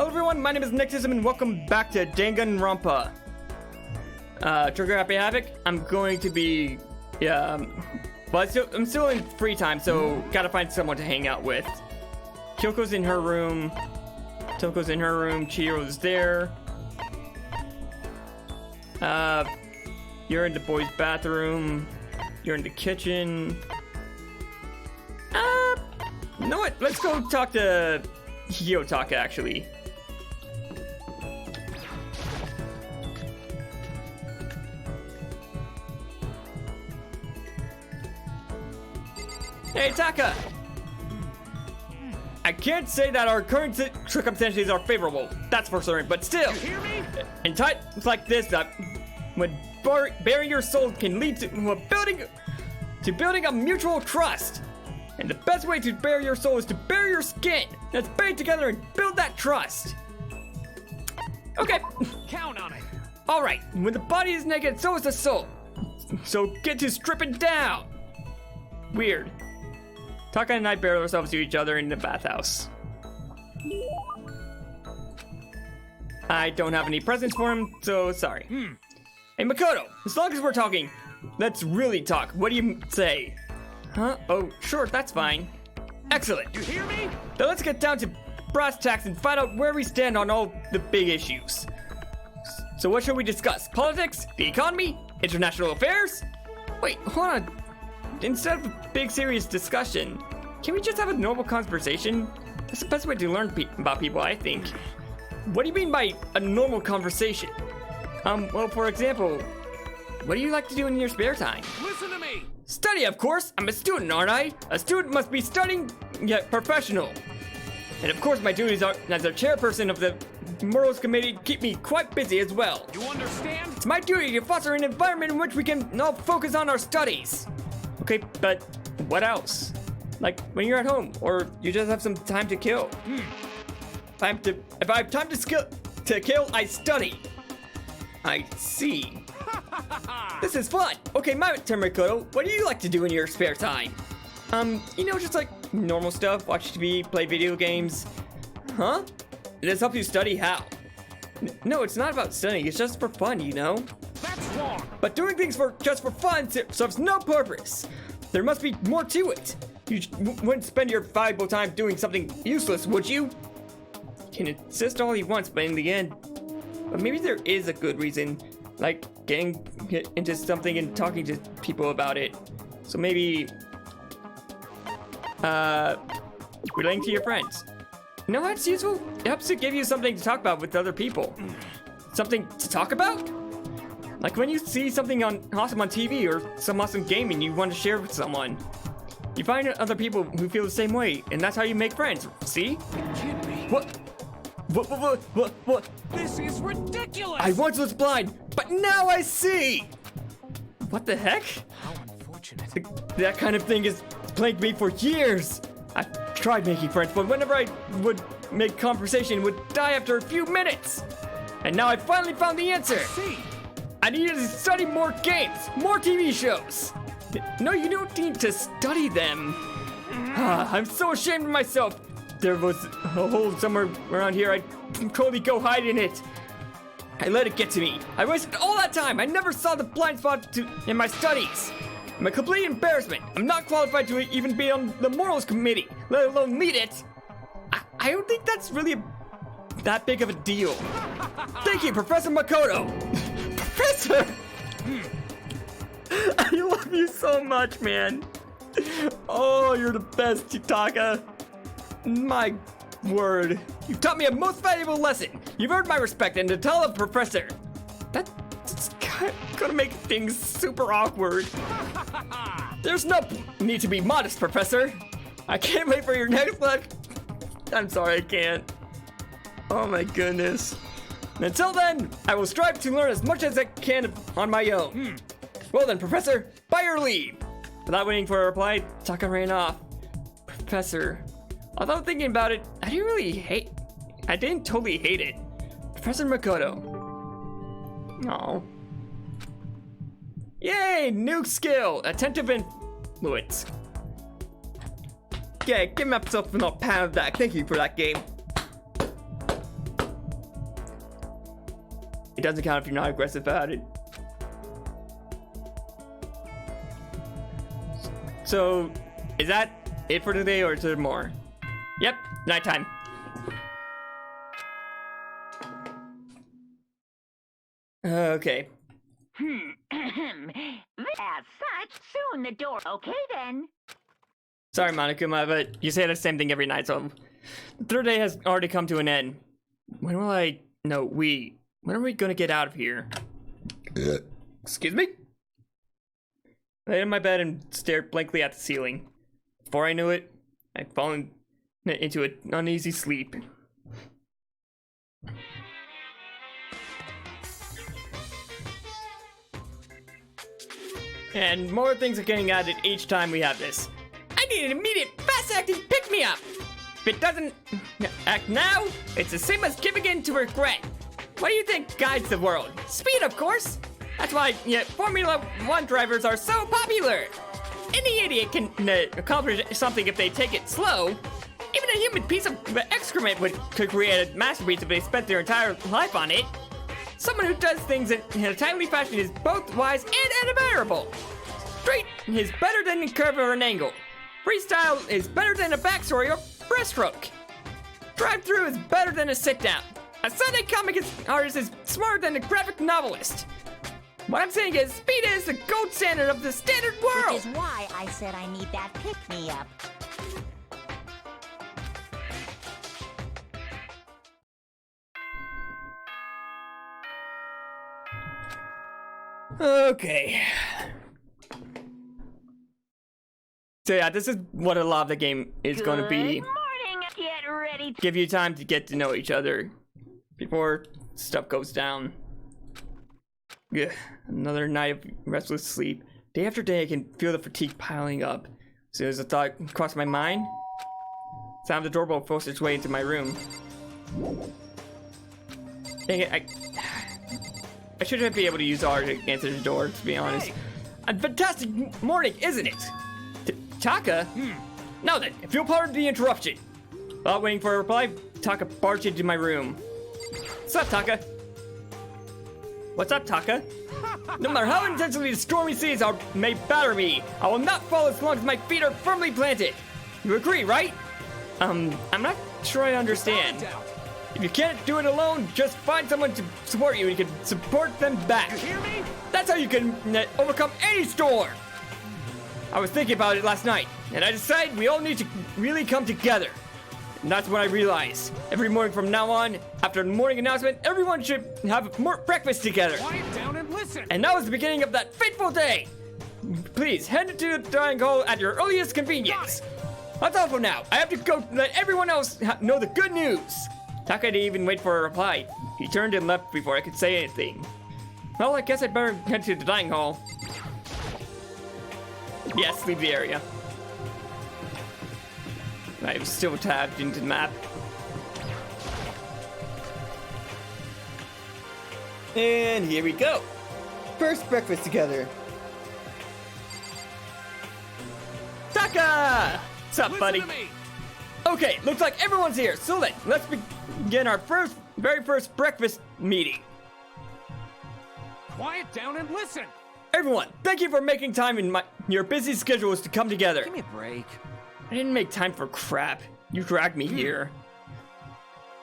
Hello everyone, my name is Nicktism and welcome back to Danganronpa. Trigger Happy Havoc. I'm going to be, but I'm still in free time, so gotta find someone to hang out with. Kyoko's in her room. Toko's in her room. Chihiro's there. You're in the boys' bathroom. You're in the kitchen. You know what? Let's go talk to Hiyotaka, actually. Hey, Taka! I can't say that our current circumstances are favorable, that's for certain, but still, you hear me? In times like this, that when burying your soul can lead to building a mutual trust. And the best way to bury your soul is to bury your skin. Let's band together and build that trust. Okay. Count on it. All right. When the body is naked, so is the soul. So get to stripping down. Weird. Taka and I bury ourselves to each other in the bathhouse. I don't have any presents for him, so sorry. Hey, Makoto, as long as we're talking, let's really talk. What do you say? Huh? Oh, sure, that's fine. Excellent. You hear me? Now let's get down to brass tacks and find out where we stand on all the big issues. So what should we discuss? Politics? The economy? International affairs? Wait, hold on. Instead of a big serious discussion, can we just have a normal conversation? That's the best way to learn about people, I think. What do you mean by a normal conversation? Well, for example, what do you like to do in your spare time? Listen to me. Study, of course. I'm a student, aren't I? A student must be studying, yet professional. And of course, my duties are, as a chairperson of the Morals Committee, keep me quite busy as well. You understand? It's my duty to foster an environment in which we can all focus on our studies. Okay, but what else? Like when you're at home, or you just have some time to kill. If I have time to kill, I study. I see. This is fun. Okay, my turn, Makoto. What do you like to do in your spare time? Just like normal stuff. Watch TV, play video games. Huh? This helps you study how? No, it's not about studying. It's just for fun, you know? That's wrong. But doing things just for fun serves no purpose. There must be more to it. You wouldn't spend your valuable time doing something useless, would you? You can insist all you want, but in the end, maybe there is a good reason, like getting into something and talking to people about it. So maybe, relating to your friends. You know what's useful? It helps to give you something to talk about with other people. Something to talk about? Like when you see something awesome on TV or some awesome game and you want to share with someone. You find other people who feel the same way, and that's how you make friends, see? You kidding me? What? This is ridiculous. I once was blind, but now I see! What the heck? How unfortunate. That kind of thing has plagued me for years. I've tried making friends, but whenever I would make conversation, it would die after a few minutes. And now I finally found the answer. See? I needed to study more games, more TV shows. No, you don't need to study them. I'm so ashamed of myself. There was a hole somewhere around here. I'd totally go hide in it. I let it get to me. I wasted all that time. I never saw the blind spot in my studies. I'm a complete embarrassment. I'm not qualified to even be on the Morals Committee, let alone lead it. I don't think that's really that big of a deal. Thank you, Professor Makoto. Professor! I love you so much, man. Oh, you're the best, Taka. My word. You've taught me a most valuable lesson. You've earned my respect, and to tell a professor, that's gonna make things super awkward. There's no need to be modest, Professor. I can't wait for your next lecture. I'm sorry, I can't. Oh my goodness. Until then, I will strive to learn as much as I can on my own. Well then, Professor, by your leave. Without waiting for a reply, Taka ran off. Professor. Although thinking about it, I didn't totally hate it. Professor Makoto. Oh. Yay, new skill, attentive influence. Yeah, give myself a pound of that. Thank you for that game. It doesn't count if you're not aggressive about it. So, is that it for today, or is there more? Yep, nighttime. Okay. As such, soon the door. Okay then. Sorry, Monokuma, but you say the same thing every night, so the third day has already come to an end. When will I... No, when are we gonna get out of here? Excuse me? I lay in my bed and stared blankly at the ceiling. Before I knew it, I'd fallen into an uneasy sleep. And more things are getting added each time we have this. I need an immediate, fast-acting pick-me-up! If it doesn't act now, it's the same as giving in to regret. What do you think guides the world? Speed, of course! That's why Formula 1 drivers are so popular! Any idiot can accomplish something if they take it slow. Even a human piece of excrement could create a masterpiece if they spent their entire life on it. Someone who does things in a timely fashion is both wise and admirable. Straight is better than a curve or an angle. Freestyle is better than a backstory or breaststroke. Drive-through is better than a sit-down. A Sunday comic artist is smarter than a graphic novelist. What I'm saying is, speed is the gold standard of the standard world. Which is why I said I need that pick-me-up. Okay. So yeah, this is what a lot of the game is going to be. Good morning. Get ready to... Give you time to get to know each other before stuff goes down. Ugh, another night of restless sleep. Day after day, I can feel the fatigue piling up. As soon as a thought crossed my mind, sound of the doorbell forced its way into my room. Dang it, I shouldn't be able to use R to answer the door, to be honest. Hey. A fantastic morning, isn't it? Taka? Now then, if you'll pardon the interruption. While waiting for a reply, Taka barged into my room. What's up, Taka? What's up, Taka? No matter how intensely the stormy seas may batter me, I will not fall as long as my feet are firmly planted. You agree, right? I'm not sure I understand. If you can't do it alone, just find someone to support you and you can support them back. You hear me? That's how you can overcome any storm. I was thinking about it last night, and I decided we all need to really come together. And that's what I realized. Every morning from now on, after the morning announcement, everyone should have breakfast together. Quiet down and listen. And that was the beginning of that fateful day. Please, head to the dining hall at your earliest convenience. That's all for now. I have to go let everyone else know the good news. Taka didn't even wait for a reply. He turned and left before I could say anything. Well, I guess I'd better head to the dining hall. Yes, leave the area. I'm still tabbed into the map. And here we go. First breakfast together. Taka! What's up, buddy? Listen to me. Okay, looks like everyone's here. So then, let's begin our very first breakfast meeting. Quiet down and listen. Everyone, thank you for making time in your busy schedules to come together. Give me a break. I didn't make time for crap. You dragged me here.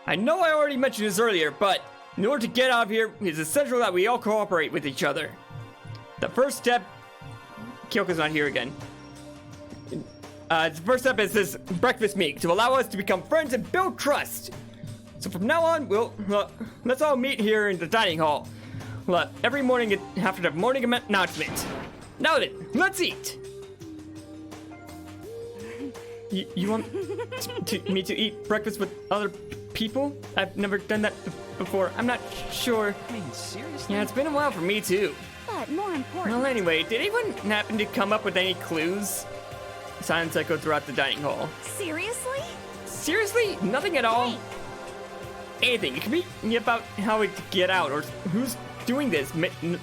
I know I already mentioned this earlier, but in order to get out of here, it's essential that we all cooperate with each other. The first step... Kyoko's not here again. The first step is this breakfast meeting to allow us to become friends and build trust. So from now on, let's all meet here in the dining hall. Every morning after the morning announcement. Now then, let's eat. You want me to eat breakfast with other people? I've never done that before. I'm not sure. I mean, seriously? Yeah, it's been a while for me too. But more important... Well, anyway, did anyone happen to come up with any clues? Silence echoed throughout the dining hall. Seriously? Seriously? Nothing at all? Hey. Anything. It could be about how to get out or who's doing this.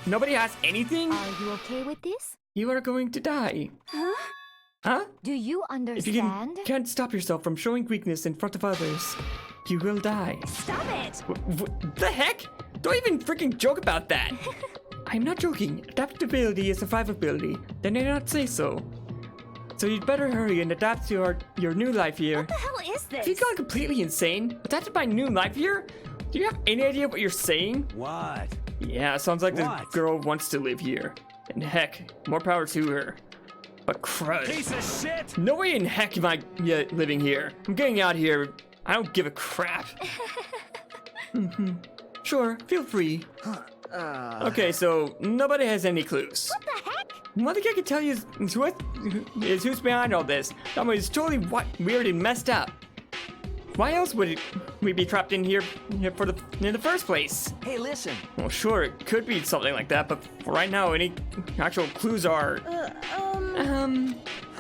Nobody has anything? Are you okay with this? You are going to die. Huh? Huh? Do you If you understand? can't stop yourself from showing weakness in front of others, you will die. Stop it! What the heck? Don't even freaking joke about that. I'm not joking. Adaptability is survivability. Then I not say so. So you'd better hurry and adapt to your new life here. What the hell is this? Have you gone completely insane? Adapted my new life here? Do you have any idea what you're saying? What? Yeah, sounds like the What? girl wants to live here. And heck, more power to her. But crud. Piece of shit! No way in heck am I living here. I'm getting out of here. I don't give a crap. Sure, feel free. Okay, so nobody has any clues. What the heck? One thing I can tell you is who's behind all this. That was totally weird and messed up. Why else would we be trapped in here in the first place? Hey, listen. Well, sure, it could be something like that, but for right now, any actual clues are...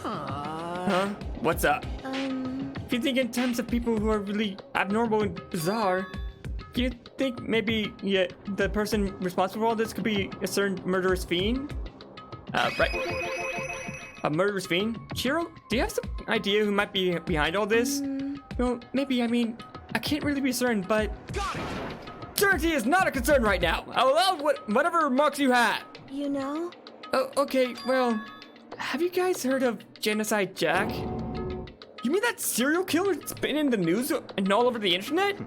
Huh? What's up? If you think in terms of people who are really abnormal and bizarre, do you think maybe the person responsible for all this could be a certain murderous fiend? Right. A murderous fiend? Shiro, do you have some idea who might be behind all this? Well, maybe, I mean, I can't really be certain, but... Certainty is not a concern right now. I'll allow whatever remarks you have. You know? Oh, okay, well, have you guys heard of Genocide Jack? You mean that serial killer that's been in the news and all over the internet?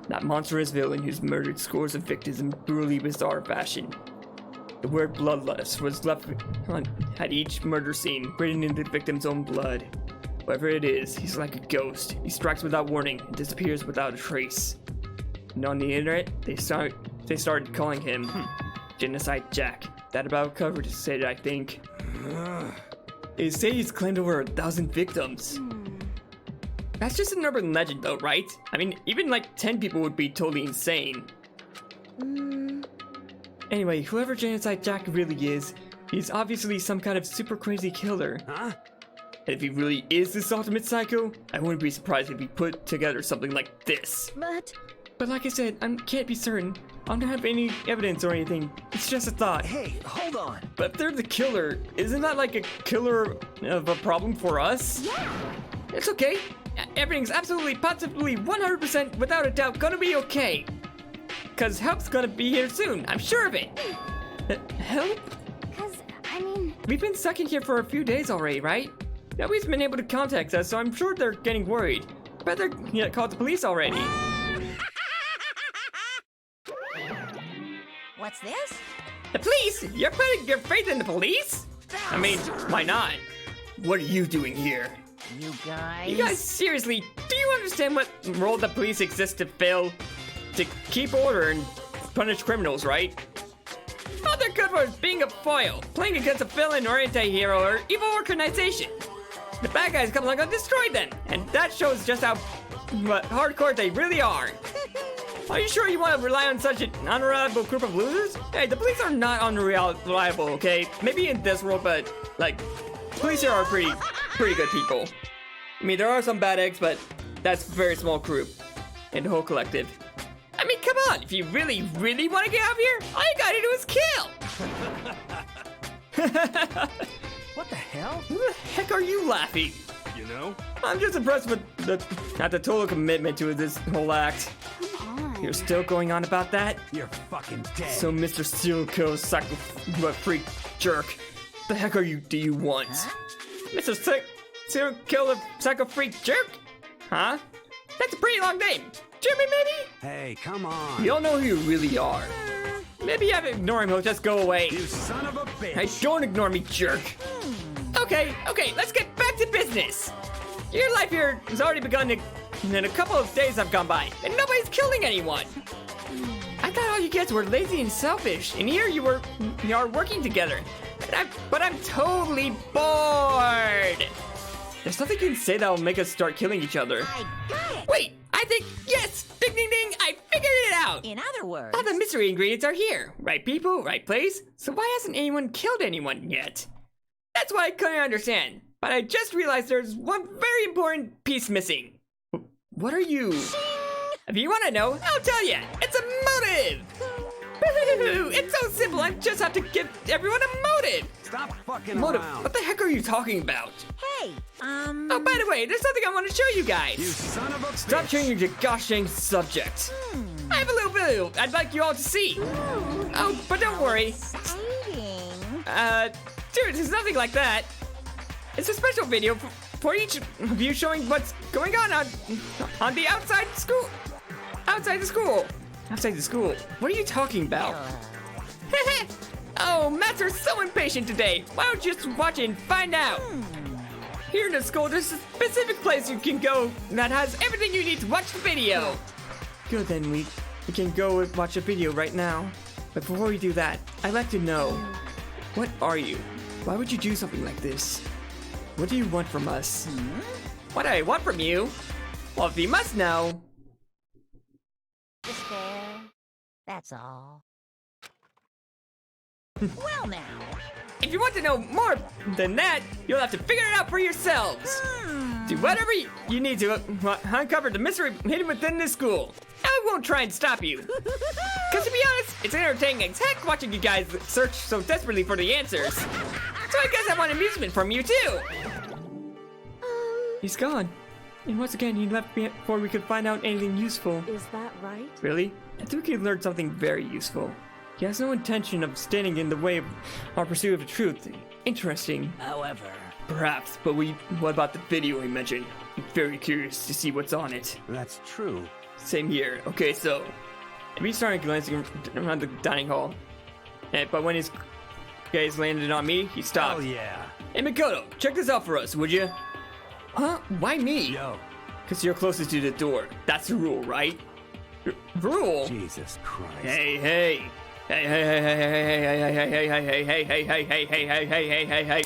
That monstrous villain who's murdered scores of victims in brutally bizarre fashion. The word bloodlust was left at each murder scene, written in the victim's own blood. Whoever it is, he's like a ghost. He strikes without warning and disappears without a trace. And on the internet, they started calling him Genocide Jack. That about covers it, I think. They say he's claimed over 1,000 victims. That's just an urban legend though, right? I mean, even like 10 people would be totally insane. Anyway, whoever Genocide Jack really is, he's obviously some kind of super crazy killer. Huh? And if he really is this ultimate psycho, I wouldn't be surprised if he put together something like this. But like I said, I can't be certain. I don't have any evidence or anything. It's just a thought. Hey, hold on. But if they're the killer, isn't that like a killer of a problem for us? Yeah. It's okay. Everything's absolutely, positively, 100% without a doubt gonna be okay. Cause help's gonna be here soon, I'm sure of it. Help? Cause, I mean... We've been stuck in here for a few days already, right? Nobody's been able to contact us, so I'm sure they're getting worried. Better call the police already. What's this? The police? You're putting your faith in the police? I mean, why not? What are you doing here? You guys... You guys, seriously, do you understand what role the police exist to fill? To keep order and punish criminals, right? All they're good for is being a foil, playing against a villain or anti-hero or evil organization. The bad guys come along and destroy them, and that shows just how hardcore they really are. Are you sure you want to rely on such an unreliable group of losers? Hey, the police are not unreliable, okay? Maybe in this world, but, like, police here are pretty good people. I mean, there are some bad eggs, but that's a very small group in the whole collective. I mean, come on, if you really, really want to get out of here, all you gotta do is kill! What the hell? Who the heck are you laughing? You know? I'm just impressed with the total commitment to this whole act. Come on. You're still going on about that? You're fucking dead. So, Mr. Serial Killer Psycho Freak Jerk, the heck do you want? Huh? Mr. Serial Killer Psycho Freak Jerk? Huh? That's a pretty long name. Jimmy, maybe? Hey, come on. You don't know who you really are. Maybe I ignore him, he'll just go away. You son of a bitch. Hey, don't ignore me, jerk. Okay, let's get back to business. Your life here has already begun and a couple of days have gone by, and nobody's killing anyone. I thought all you kids were lazy and selfish, and here you are working together. But I'm totally bored. There's nothing you can say that'll make us start killing each other. I got it. Wait, I think, yes, ding ding ding, I figured it out. In other words... All the mystery ingredients are here. Right people, right place. So why hasn't anyone killed anyone yet? That's what I couldn't understand. But I just realized there's one very important piece missing. What are you? If you want to know, I'll tell you. It's a motive. It's so simple. I just have to give everyone a motive. Stop fucking Motive? around. What the heck are you talking about? Hey, Oh, by the way, there's something I want to show you guys. You son of a Stop bitch. changing the gosh dang subject. I have a little video I'd like you all to see. Oh, but don't worry. Exciting. Dude, it's nothing like that. It's a special video for each of you showing what's going on the outside school. Outside the school. Outside the school. What are you talking about? Oh, Mats are so impatient today. Why don't you just watch it and find out? Here in the school, there's a specific place you can go that has everything you need to watch the video. Good, then we can go and watch a video right now. But before we do that, I'd like to know, what are you? Why would you do something like this? What do you want from us? What do I want from you? Well, if you must know. Just fair. That's all. Well now. If you want to know more than that, you'll have to figure it out for yourselves. Do whatever you need to uncover the mystery hidden within this school. I won't try and stop you. Because to be honest, it's entertaining as heck watching you guys search so desperately for the answers. So I guess I want amusement from you too. He's gone. And once again, he left before we could find out anything useful. Is that right? Really? I think we could learn something very useful. He has no intention of standing in the way of our pursuit of the truth. Interesting. However, Perhaps, but what about the video he mentioned? I'm very curious to see what's on it. that's true. Same here. Okay, so he started glancing around the dining hall, but when his gaze landed on me, he stopped. Oh yeah. Hey Makoto, check this out for us, would you? Huh? Why me? Yo, Because you're closest to the door. That's the rule, right? Rule? Jesus Christ. Hey, hey. Hey, hey, hey, hey, hey, hey, hey, hey, hey, hey, hey, hey, hey, hey, hey, hey, hey, hey.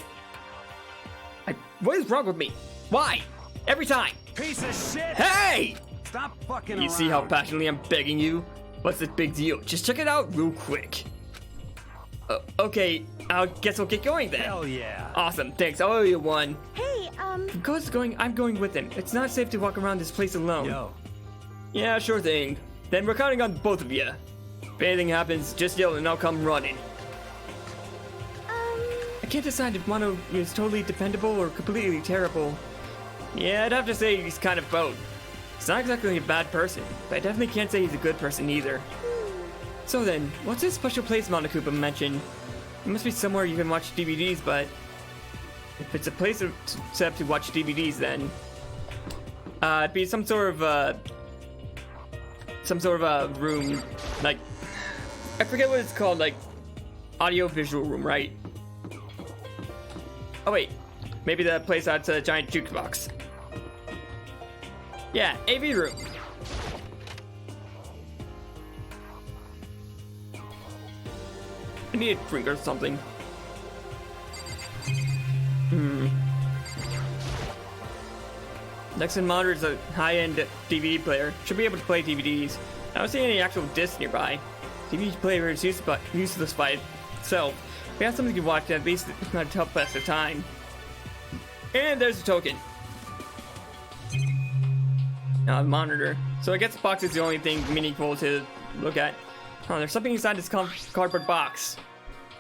What is wrong with me? Why? Every time. Piece of shit! Hey! Stop fucking around. You see how passionately I'm begging you? What's the big deal? Just check it out real quick. Okay, I guess we'll get going then. Hell yeah. Awesome, thanks. I owe you one. Hey, Because I'm going with him. It's not safe to walk around this place alone. Yo, Yeah, sure thing. Then we're counting on both of you. If anything happens, just yell and I'll come running. I can't decide if Mono is totally dependable or completely terrible. Yeah, I'd have to say he's kind of both. He's not exactly a bad person, but I definitely can't say he's a good person either. So then, what's this special place Monokuma mentioned? It must be somewhere you can watch DVDs, but if it's a place set up to watch DVDs, then it'd be some sort of a room, like I forget what it's called, like audio-visual room, right? Oh wait, maybe the place that's a giant jukebox. Yeah, AV room. I need a drink or something. Next in monitor is a high-end DVD player. Should be able to play DVDs. I don't see any actual discs nearby. DVD player is useless by itself. We have something to watch, at least not to help pass the time. And there's a token. Now, monitor. So I guess the box is the only thing meaningful to look at. Oh, there's something inside this cardboard box.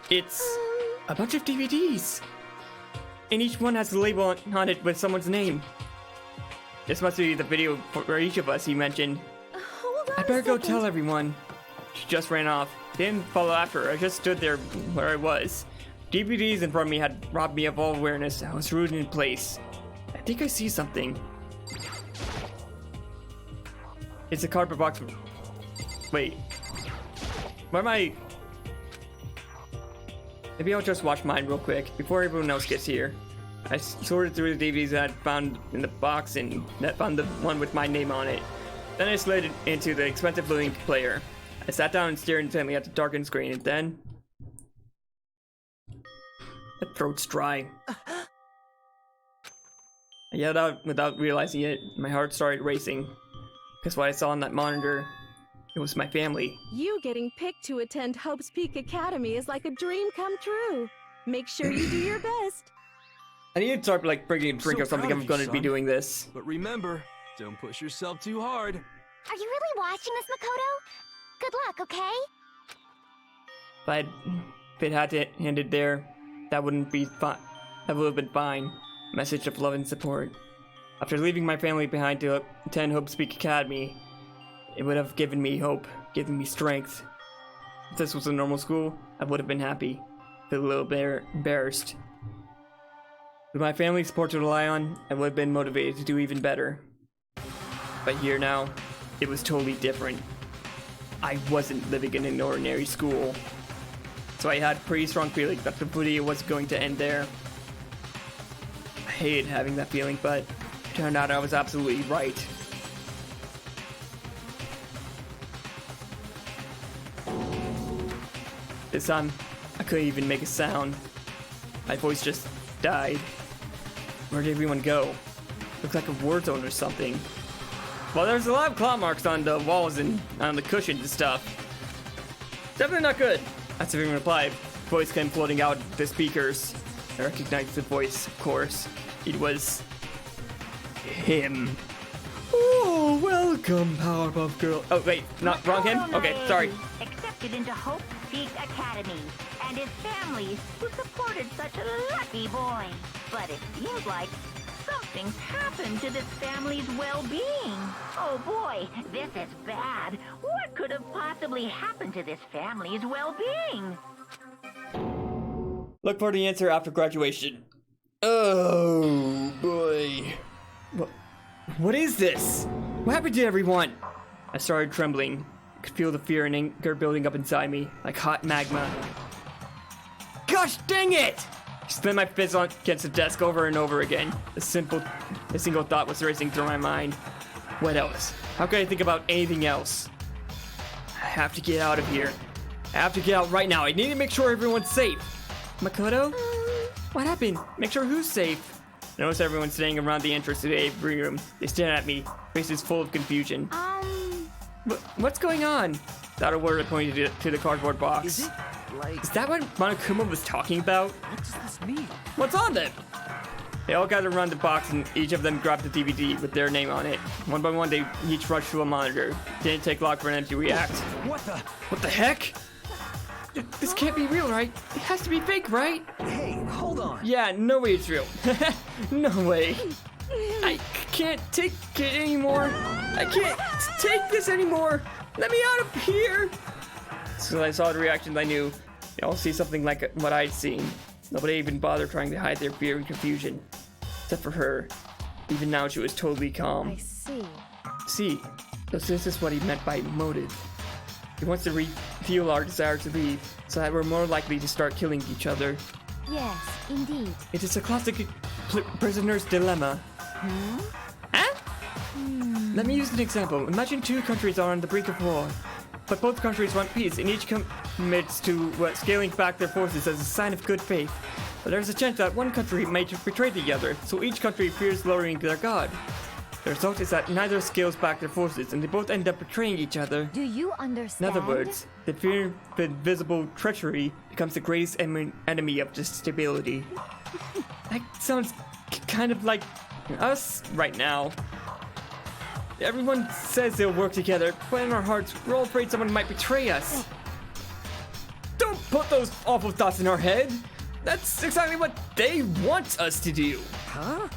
It's a bunch of DVDs. And each one has a label on it with someone's name. This must be the video for each of us, he mentioned. Hold on I better a go second. tell everyone. She just ran off. Didn't follow after her. I just stood there where I was. DVDs in front of me had robbed me of all awareness. I was rooted in place. I think I see something. It's a cardboard box. Wait. Where am I? Maybe I'll just watch mine real quick before everyone else gets here. I sorted through the DVDs that I found in the box and found the one with my name on it. Then I slid it into the expensive Link player. I sat down and stared intently at the darkened screen, and then my throat's dry. I yelled out without realizing it. My heart started racing. Because what I saw on that monitor, it was my family. You getting picked to attend Hope's Peak Academy is like a dream come true. Make sure you do your best. I need to start like bringing a drink So or something. proud I'm of going you, to be son. doing this. But remember, don't push yourself too hard. are you really watching this, Makoto? Good luck, okay? If it had ended there, that wouldn't be fine. That would have been fine. Message of love and support. After leaving my family behind to attend Hope Speak Academy, It would have given me hope, given me strength. If this was a normal school, I would have been happy. Feel a little embarrassed. With my family support to rely on, I would have been motivated to do even better. But here now, it was totally different. I wasn't living in an ordinary school. So I had a pretty strong feeling that the video was going to end there. I hated having that feeling, but it turned out I was absolutely right. This time, I couldn't even make a sound. My voice just died. Where did everyone go? Looks like a war zone or something. Well, there's a lot of claw marks on the walls and on the cushions and stuff. Definitely not good. That's everyone replied. Voice came floating out the speakers. I recognized the voice, of course. It was him. Oh, welcome, Powerpuff Girl. Oh, wait, not wrong him? Okay, sorry. Accepted into Hope Peak Academy and his family who supported such a lucky boy. But it seems like something's happened to this family's well-being. Oh boy, this is bad. What could have possibly happened to this family's well-being? Look for the answer after graduation. Oh boy. What is this? What happened to everyone? I started trembling. I could feel the fear and anger building up inside me, like hot magma. Gosh dang it! I slammed my fist against the desk over and over again. A single thought was racing through my mind. What else? How could I think about anything else? I have to get out of here. I have to get out right now. I need to make sure everyone's safe. Makoto? What happened? Make sure who's safe? I noticed everyone standing around the entrance to the Avery room. They stared at me, faces full of confusion. What's going on? Without a word, I pointed to the cardboard box. Is that what Monokuma was talking about? What does this mean? What's on them? They all gathered around the box and each of them grabbed the DVD with their name on it. One by one, they each rushed to a monitor. Didn't take long for them to react. What the heck? This can't be real, right? It has to be fake, right? Hey, hold on. Yeah, no way it's real. No way. I can't take it anymore. I can't take this anymore. Let me out of here. So I saw the reactions, I knew they all see something like what I'd seen. Nobody even bothered trying to hide their fear and confusion. Except for her. Even now she was totally calm. I see. See, so this is what he meant by motive. He wants to fuel our desire to leave, so that we're more likely to start killing each other. Yes, indeed. It is a classic prisoner's dilemma. Huh? Let me use an example. Imagine two countries are on the brink of war, but both countries want peace, and each commits to scaling back their forces as a sign of good faith. But there's a chance that one country may betray the other, so each country fears lowering their god. The result is that neither scales back their forces, and they both end up betraying each other. Do you In understand? other words, the fear of invisible treachery becomes the greatest enemy of stability. That sounds kind of like us right now. Everyone says they'll work together, but in our hearts, we're all afraid someone might betray us. Don't put those awful thoughts in our head. That's exactly what they want us to do. Huh?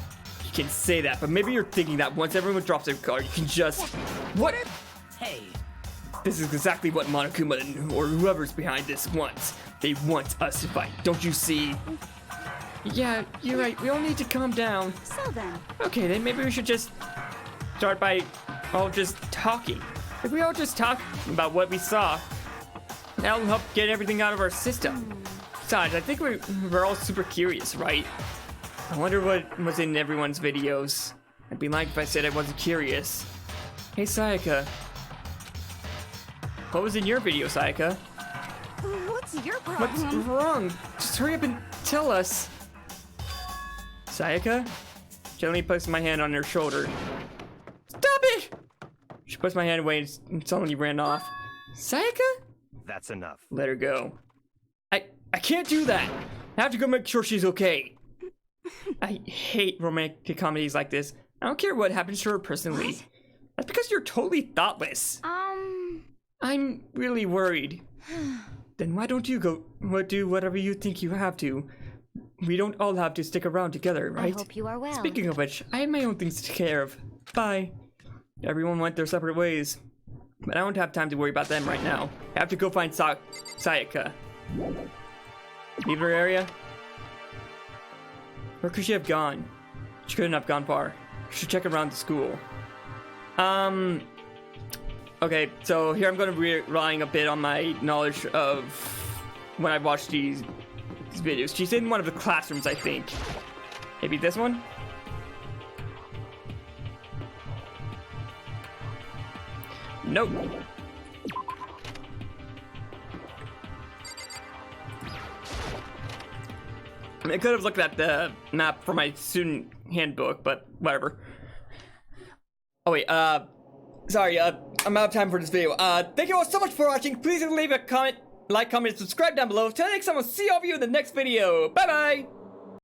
You can say that, but maybe you're thinking that once everyone drops their guard, you can just... What? Hey. This is exactly what Monokuma or whoever's behind this wants. They want us to fight, don't you see? Yeah, you're right. We all need to calm down. So then. Okay, then maybe we should just start by all just talking. If we all just talk about what we saw, that'll help get everything out of our system. Besides, I think we're all super curious, right? I wonder what was in everyone's videos. I'd be lying if I said I wasn't curious. Hey, Sayaka. What was in your video, Sayaka? What's your problem? What's wrong? Just hurry up and tell us. Sayaka? Gently placed my hand on her shoulder. Stop it! She pushed my hand away and suddenly ran off. Sayaka? That's enough. Let her go. I can't do that. I have to go make sure she's okay. I hate romantic comedies like this. I don't care what happens to her personally. What? That's because you're totally thoughtless. I'm really worried. Then why don't you go do whatever you think you have to? We don't all have to stick around together, right? I hope you are well. Speaking of which, I have my own things to take care of. Bye. Everyone went their separate ways. But I don't have time to worry about them right now. I have to go find Sayaka. Leave her area? Where could she have gone? She couldn't have gone far. Should check around the school. Okay, so here I'm going to be relying a bit on my knowledge of when I watched these videos. She's in one of the classrooms, I think. Maybe this one? Nope. I mean, I could have looked at the map for my student handbook, but whatever. Oh wait, sorry, I'm out of time for this video. Thank you all so much for watching. Please leave a comment, like, comment, and subscribe down below. Till next time, I'll see all of you in the next video. Bye bye!